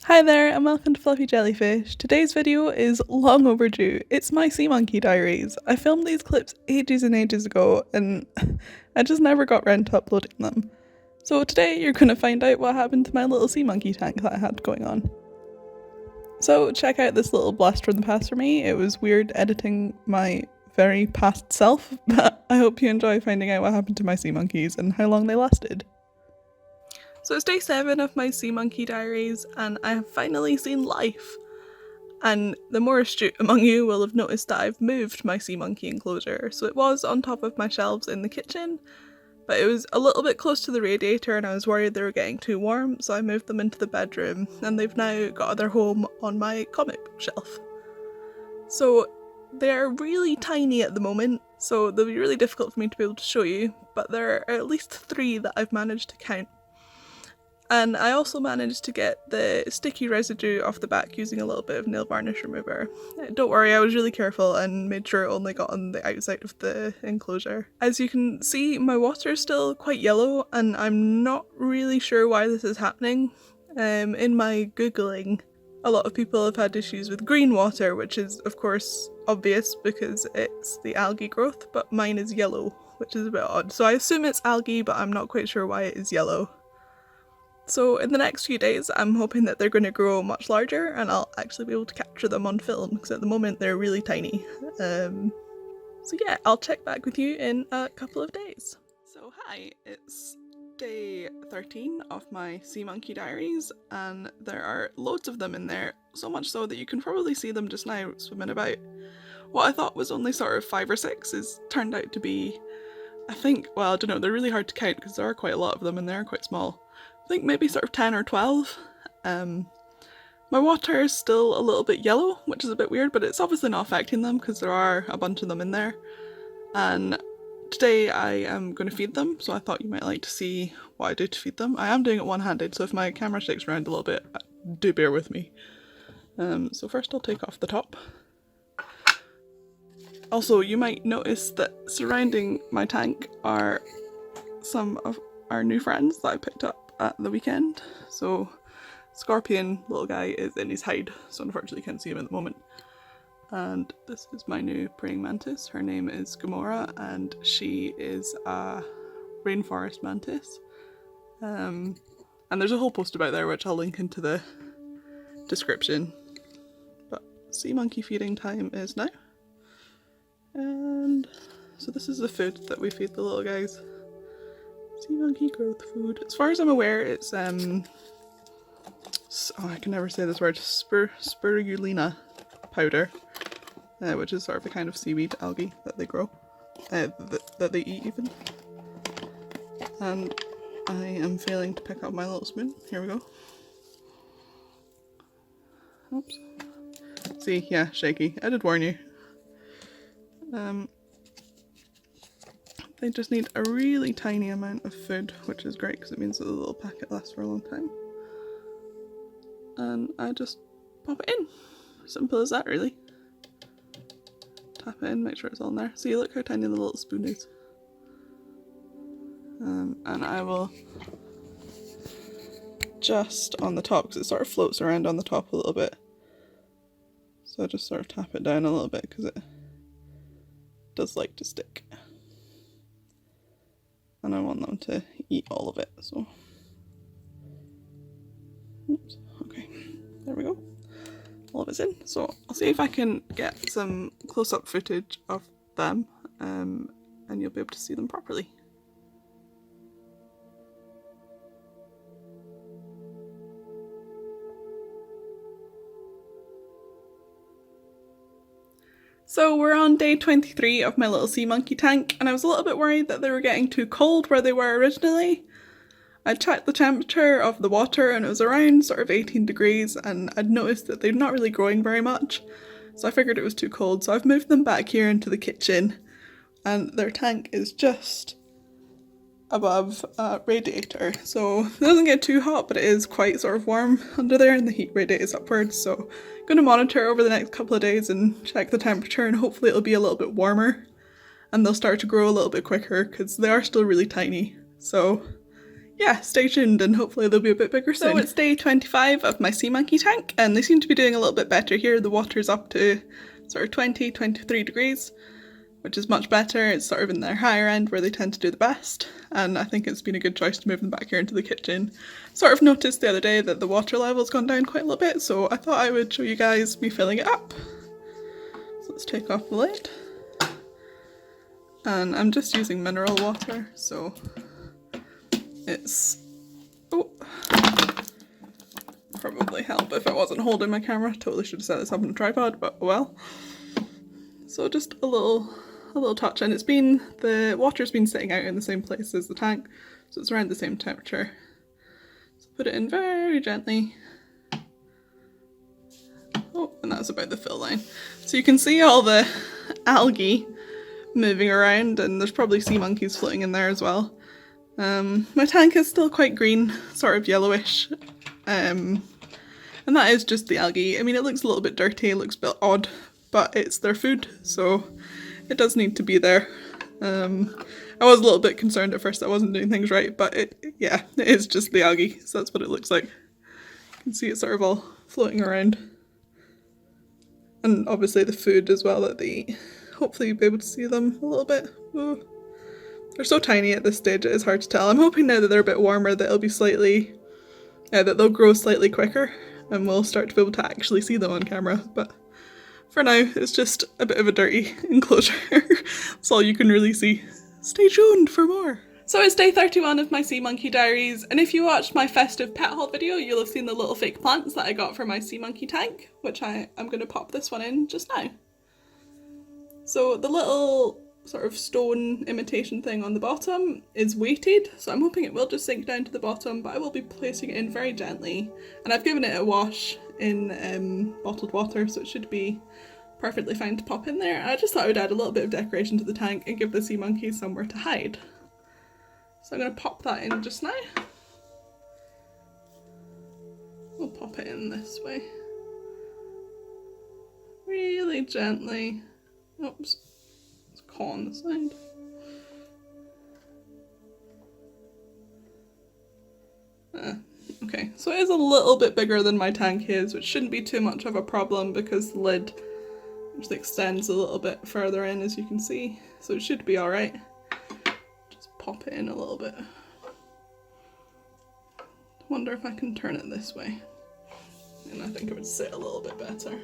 Hi there and welcome to Fluffy Jellyfish. Today's video is long overdue. It's my sea monkey diaries. I filmed these clips ages and ages ago and I just never got round to uploading them. So today you're going to find out what happened to my little sea monkey tank that I had going on. So check out this little blast from the past for me. It was weird editing my very past self, but I hope you enjoy finding out what happened to my sea monkeys and how long they lasted. So it's day 7 of my sea monkey diaries and I have finally seen life. And the more astute among you will have noticed that I've moved my sea monkey enclosure. So it was on top of my shelves in the kitchen, but it was a little bit close to the radiator and I was worried they were getting too warm, so I moved them into the bedroom and they've now got their home on my comic book shelf. So they're really tiny at the moment, so they'll be really difficult for me to be able to show you, but there are at least 3 that I've managed to count. And I also managed to get the sticky residue off the back using a little bit of nail varnish remover. Don't worry, I was really careful and made sure it only got on the outside of the enclosure. As you can see, my water is still quite yellow and I'm not really sure why this is happening. In my googling, a lot of people have had issues with green water, which is of course obvious because it's the algae growth, but mine is yellow, which is a bit odd. So I assume it's algae, but I'm not quite sure why it is yellow. So in the next few days I'm hoping that they're going to grow much larger and I'll actually be able to capture them on film, because at the moment they're really tiny. So yeah, I'll check back with you in a couple of days. So hi, it's day 13 of my sea monkey diaries and there are loads of them in there, so much so that you can probably see them just now swimming about. What I thought was only sort of 5 or 6 is turned out to be, I think, well I don't know, they're really hard to count because there are quite a lot of them and they're quite small. I think maybe sort of 10 or 12. My water is still a little bit yellow, which is a bit weird, but it's obviously not affecting them because there are a bunch of them in there. And today I am going to feed them, so I thought you might like to see what I do to feed them. I am doing it one-handed, so if my camera shakes around a little bit, do bear with me. So first I'll take off the top. Also, you might notice that surrounding my tank are some of our new friends that I picked up at the weekend. So Scorpion, little guy, is in his hide, so unfortunately you can't see him at the moment. And this is my new praying mantis. Her name is Gamora and she is a rainforest mantis. And there's a whole post about there which I'll link into the description. But sea monkey feeding time is now. And so this is the food that we feed the little guys. Sea monkey growth food. As far as I'm aware, it's I can never say this word, spirulina powder, which is sort of a kind of seaweed algae that they grow, that they eat even. And I am failing to pick up my little spoon. Here we go. Oops. See, yeah, shaky. I did warn you. They just need a really tiny amount of food, which is great because it means that the little packet lasts for a long time. And I just pop it in. Simple as that, really. Tap it in, make sure it's all in there. See, look how tiny the little spoon is. And I will just on the top, because it sort of floats around on the top a little bit. So I just sort of tap it down a little bit because it does like to stick. And I want them to eat all of it, so. Oops, okay, there we go. All of it's in. So I'll see if I can get some close-up footage of them, and you'll be able to see them properly. So we're on day 23 of my little sea monkey tank, and I was a little bit worried that they were getting too cold where they were originally. I checked the temperature of the water and it was around sort of 18 degrees, and I'd noticed that they're not really growing very much, so I figured it was too cold. So I've moved them back here into the kitchen and their tank is just above a radiator, so it doesn't get too hot, but it is quite sort of warm under there and the heat radiates upwards. So I'm going to monitor over the next couple of days and check the temperature, and hopefully it'll be a little bit warmer and they'll start to grow a little bit quicker because they are still really tiny. So yeah, stay tuned and hopefully they'll be a bit bigger soon. So it's day 25 of my sea monkey tank and they seem to be doing a little bit better here. The water's up to sort of 23 degrees, which is much better. It's sort of in their higher end where they tend to do the best, and I think it's been a good choice to move them back here into the kitchen. Sort of noticed the other day that the water level's gone down quite a little bit, so I thought I would show you guys me filling it up. So let's take off the lid. And I'm just using mineral water, so it's, probably help if I wasn't holding my camera. Totally should have set this up on a tripod, but oh well. So just a little touch, and the water's been sitting out in the same place as the tank, so it's around the same temperature. So put it in very gently. Oh, and that's about the fill line. So you can see all the algae moving around, and there's probably sea monkeys floating in there as well. My tank is still quite green, sort of yellowish, and that is just the algae. I mean, it looks a little bit dirty, it looks a bit odd, but it's their food, so it does need to be there. I was a little bit concerned at first I wasn't doing things right, but it is just the algae, so that's what it looks like. You can see it sort of all floating around. And obviously the food as well that they eat. Hopefully you'll be able to see them a little bit. Oh. They're so tiny at this stage, it is hard to tell. I'm hoping now that they're a bit warmer that that they'll grow slightly quicker and we'll start to be able to actually see them on camera, but for now it's just a bit of a dirty enclosure. That's all you can really see. Stay tuned for more. So it's day 31 of my Sea Monkey Diaries, and if you watched my festive pet haul video you'll have seen the little fake plants that I got for my sea monkey tank, which I'm going to pop this one in just now. So the little sort of stone imitation thing on the bottom is weighted, so I'm hoping it will just sink down to the bottom, but I will be placing it in very gently, and I've given it a wash in bottled water, so it should be perfectly fine to pop in there. I just thought I would add a little bit of decoration to the tank and give the sea monkeys somewhere to hide. So I'm going to pop that in just now. We'll pop it in this way. Really gently. Oops. On the side. Okay, so it is a little bit bigger than my tank is, which shouldn't be too much of a problem because the lid just extends a little bit further in, as you can see, so it should be alright. Just pop it in a little bit. Wonder if I can turn it this way, and I think it would sit a little bit better.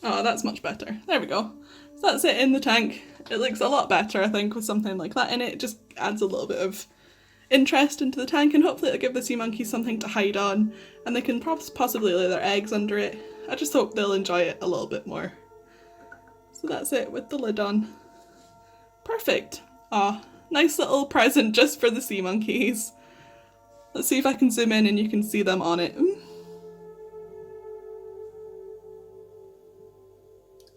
Oh, that's much better. There we go. So that's it in the tank. It looks a lot better, I think, with something like that in it. It just adds a little bit of interest into the tank, and hopefully it'll give the sea monkeys something to hide on, and they can possibly lay their eggs under it. I just hope they'll enjoy it a little bit more. So that's it with the lid on. Perfect. Ah, nice little present just for the sea monkeys. Let's see if I can zoom in and you can see them on it.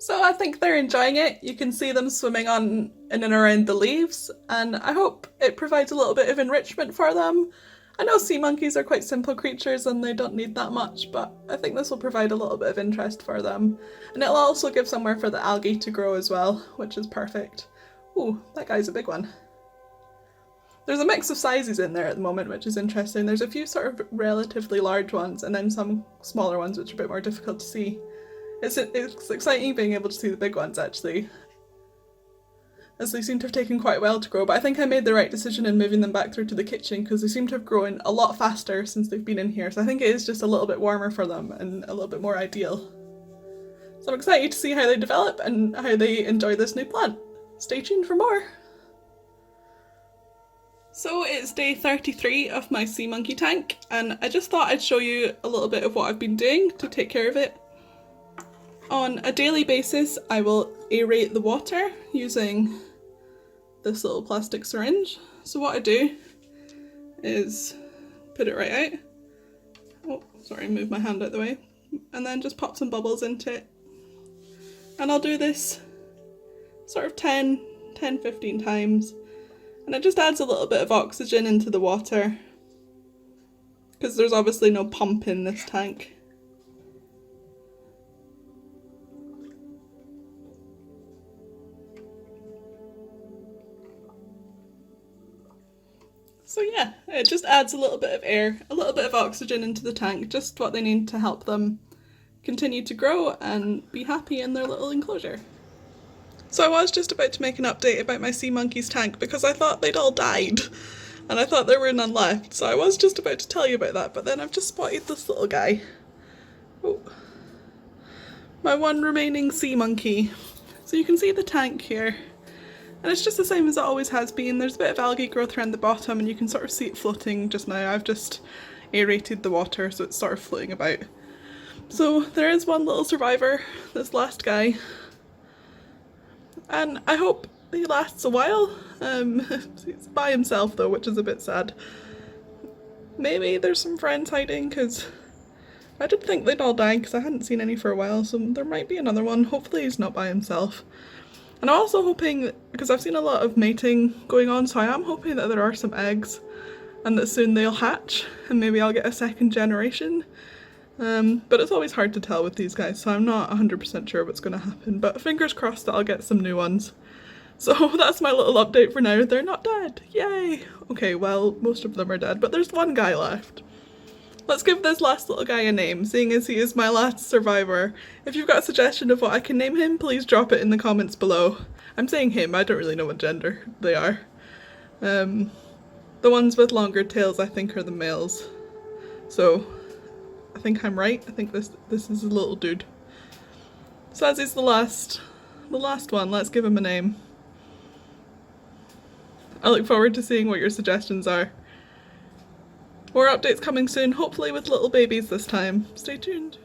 So I think they're enjoying it. You can see them swimming on in and around the leaves, and I hope it provides a little bit of enrichment for them. I know sea monkeys are quite simple creatures and they don't need that much, but I think this will provide a little bit of interest for them. And it'll also give somewhere for the algae to grow as well, which is perfect. Ooh, that guy's a big one. There's a mix of sizes in there at the moment, which is interesting. There's a few sort of relatively large ones and then some smaller ones which are a bit more difficult to see. It's exciting being able to see the big ones actually, as they seem to have taken quite a while to grow, but I think I made the right decision in moving them back through to the kitchen because they seem to have grown a lot faster since they've been in here, so I think it is just a little bit warmer for them and a little bit more ideal. So I'm excited to see how they develop and how they enjoy this new plant. Stay tuned for more! So it's day 33 of my sea monkey tank, and I just thought I'd show you a little bit of what I've been doing to take care of it. On a daily basis, I will aerate the water using this little plastic syringe. So what I do is put it right out. Oh, sorry, move my hand out of the way. And then just pop some bubbles into it. And I'll do this sort of 10-15 times. And it just adds a little bit of oxygen into the water, because there's obviously no pump in this tank. So yeah, it just adds a little bit of air, a little bit of oxygen into the tank, just what they need to help them continue to grow and be happy in their little enclosure. So I was just about to make an update about my sea monkey's tank because I thought they'd all died and I thought there were none left, so I was just about to tell you about that, but then I've just spotted this little guy. Oh. My one remaining sea monkey. So you can see the tank here. And it's just the same as it always has been. There's a bit of algae growth around the bottom and you can sort of see it floating just now. I've just aerated the water so it's sort of floating about. So there is one little survivor, this last guy. And I hope he lasts a while. He's by himself though, which is a bit sad. Maybe there's some friends hiding because I did think they'd all died because I hadn't seen any for a while, so there might be another one. Hopefully he's not by himself. And I'm also hoping, because I've seen a lot of mating going on, so I am hoping that there are some eggs and that soon they'll hatch and maybe I'll get a second generation. But it's always hard to tell with these guys, so I'm not 100% sure what's going to happen, but fingers crossed that I'll get some new ones. So that's my little update for now. They're not dead. Yay! Okay, well, most of them are dead, but there's one guy left. Let's give this last little guy a name, seeing as he is my last survivor. If you've got a suggestion of what I can name him, please drop it in the comments below. I'm saying him, I don't really know what gender they are. The ones with longer tails I think are the males. So, I think I'm right. I think this is a little dude. So as he's the last one, let's give him a name. I look forward to seeing what your suggestions are. More updates coming soon, hopefully with little babies this time. Stay tuned.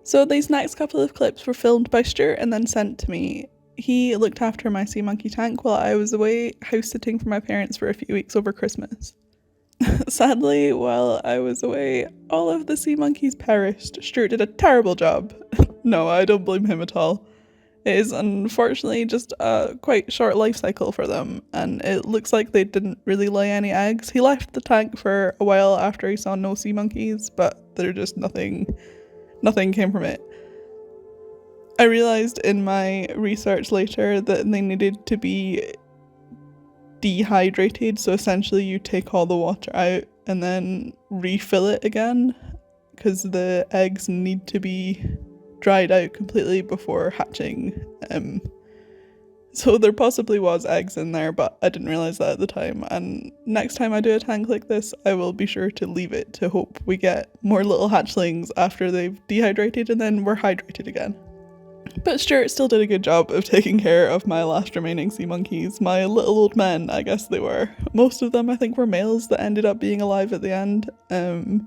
So these next couple of clips were filmed by Stuart and then sent to me. He looked after my sea monkey tank while I was away house sitting for my parents for a few weeks over Christmas. Sadly, while I was away, all of the sea monkeys perished. Stuart did a terrible job. No, I don't blame him at all. It is unfortunately just a quite short life cycle for them, and it looks like they didn't really lay any eggs. He left the tank for a while after he saw no sea monkeys, but they're just nothing came from it. I realised in my research later that they needed to be dehydrated, so essentially you take all the water out and then refill it again because the eggs need to be dried out completely before hatching. So there possibly was eggs in there, but I didn't realise that at the time, and next time I do a tank like this I will be sure to leave it to hope we get more little hatchlings after they've dehydrated and then we're hydrated again. But Stuart still did a good job of taking care of my last remaining sea monkeys, my little old men, I guess they were. Most of them I think were males that ended up being alive at the end, and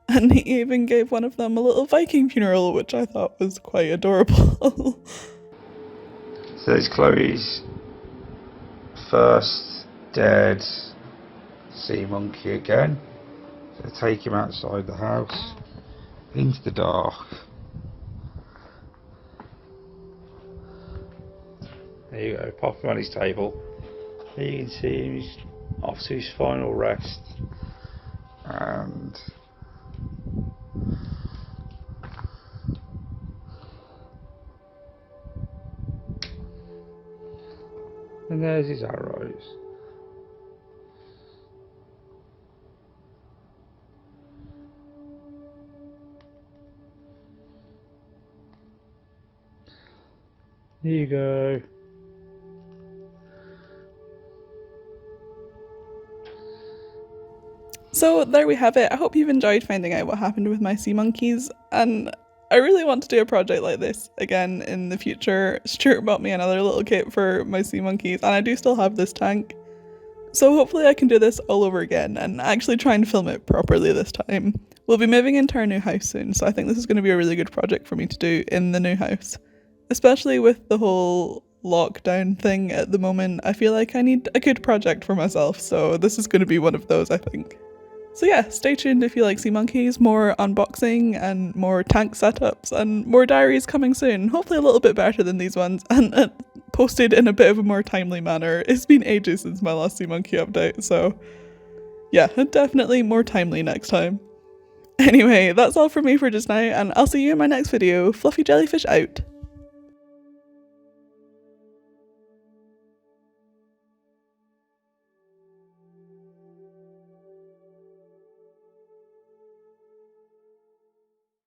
he even gave one of them a little Viking funeral, which I thought was quite adorable. So there's Chloe's first dead sea monkey again. So take him outside the house, into the dark. There you go, pop him on his table. There you can see him, he's off to his final rest. And there's his arrows. There you go. So there we have it. I hope you've enjoyed finding out what happened with my sea monkeys, and I really want to do a project like this again in the future. Stuart bought me another little kit for my sea monkeys, and I do still have this tank. So hopefully I can do this all over again and actually try and film it properly this time. We'll be moving into our new house soon, so I think this is going to be a really good project for me to do in the new house. Especially with the whole lockdown thing at the moment, I feel like I need a good project for myself, so this is going to be one of those, I think. So yeah, stay tuned if you like sea monkeys, more unboxing and more tank setups and more diaries coming soon, hopefully a little bit better than these ones, and posted in a bit of a more timely manner. It's been ages since my last sea monkey update, so yeah, definitely more timely next time. Anyway, that's all from me for just now, and I'll see you in my next video. Fluffy jellyfish out.